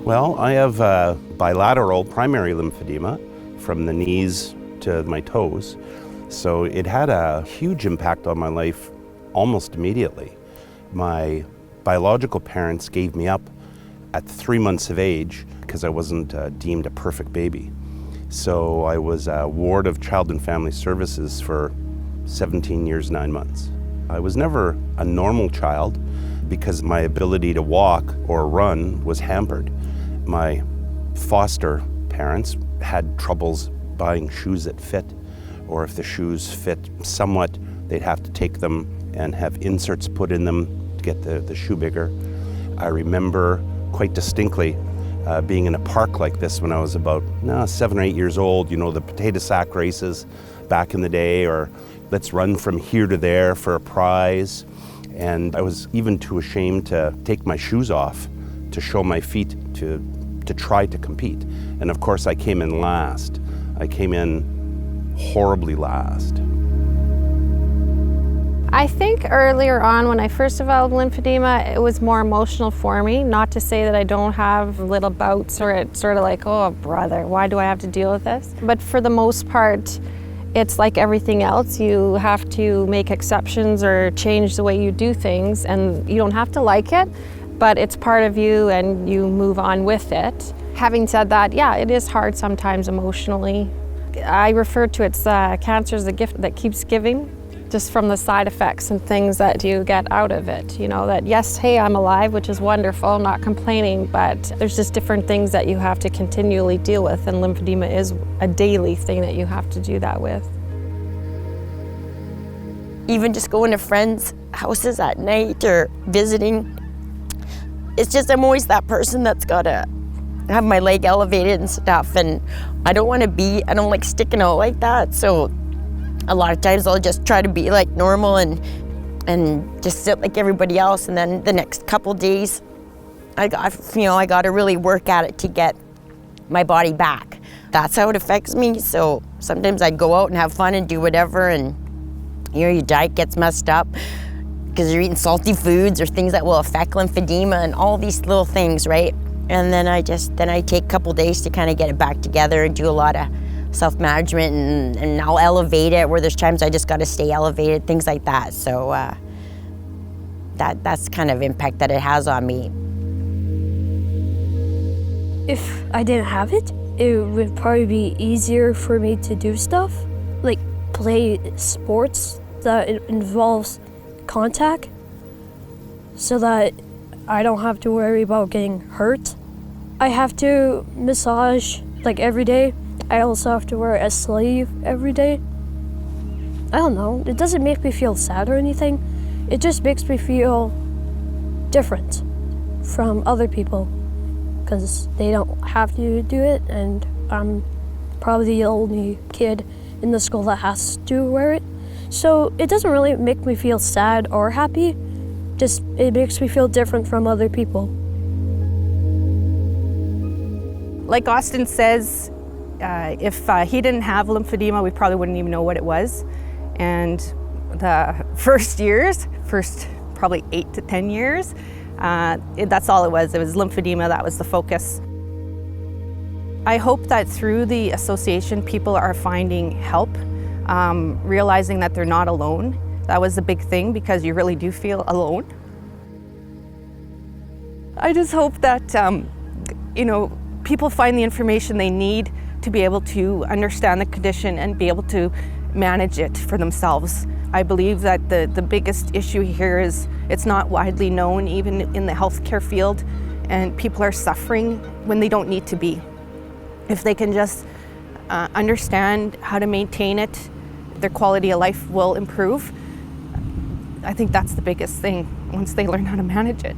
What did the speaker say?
Well, I have bilateral primary lymphedema from the knees to my toes. So it had a huge impact on my life almost immediately. My biological parents gave me up at 3 months of age because I wasn't deemed a perfect baby. So I was a ward of Child and Family Services for 17 years, 9 months. I was never a normal child because my ability to walk or run was hampered. My foster parents had troubles buying shoes that fit, or if the shoes fit somewhat, they'd have to take them and have inserts put in them to get the shoe bigger. I remember quite distinctly being in a park like this when I was about 7 or 8 years old, you know, the potato sack races back in the day, or let's run from here to there for a prize. And I was even too ashamed to take my shoes off to show my feet to try to compete. And of course I came in last. I came in horribly last. I think earlier on when I first developed lymphedema, it was more emotional for me. Not to say that I don't have little bouts or it's sort of like, oh brother, why do I have to deal with this? But for the most part, it's like everything else. You have to make exceptions or change the way you do things, and you don't have to like it, but it's part of you and you move on with it. Having said that, yeah, it is hard sometimes emotionally. I refer to it as cancer as a gift that keeps giving, just from the side effects and things that you get out of it. You know, that yes, hey, I'm alive, which is wonderful, not complaining, but there's just different things that you have to continually deal with, and lymphedema is a daily thing that you have to do that with. Even just going to friends' houses at night or visiting, it's just I'm always that person that's gotta have my leg elevated and stuff, and I don't like sticking out like that, so a lot of times I'll just try to be like normal and just sit like everybody else, and then the next couple days I got to really work at it to get my body back. That's how it affects me. So sometimes I go out and have fun and do whatever, and your diet gets messed up because you're eating salty foods or things that will affect lymphedema and all these little things, right? And then I take a couple days to kind of get it back together and do a lot of self-management, and I'll elevate it where there's times I just got to stay elevated, things like that. So that's kind of impact that it has on me. If I didn't have it, it would probably be easier for me to do stuff, like play sports that involves contact, so that I don't have to worry about getting hurt. I have to massage like every day. I also have to wear a sleeve every day. I don't know, it doesn't make me feel sad or anything. It just makes me feel different from other people because they don't have to do it, and I'm probably the only kid in the school that has to wear it. So it doesn't really make me feel sad or happy, just it makes me feel different from other people. Like Austin says, if he didn't have lymphedema, we probably wouldn't even know what it was. And the first probably 8 to 10 years, that's all it was. It was lymphedema, that was the focus. I hope that through the association, people are finding help, realizing that they're not alone. That was the big thing, because you really do feel alone. I just hope that, people find the information they need to be able to understand the condition and be able to manage it for themselves. I believe that the biggest issue here is it's not widely known, even in the healthcare field, and people are suffering when they don't need to be. If they can just understand how to maintain it, their quality of life will improve. I think that's the biggest thing once they learn how to manage it.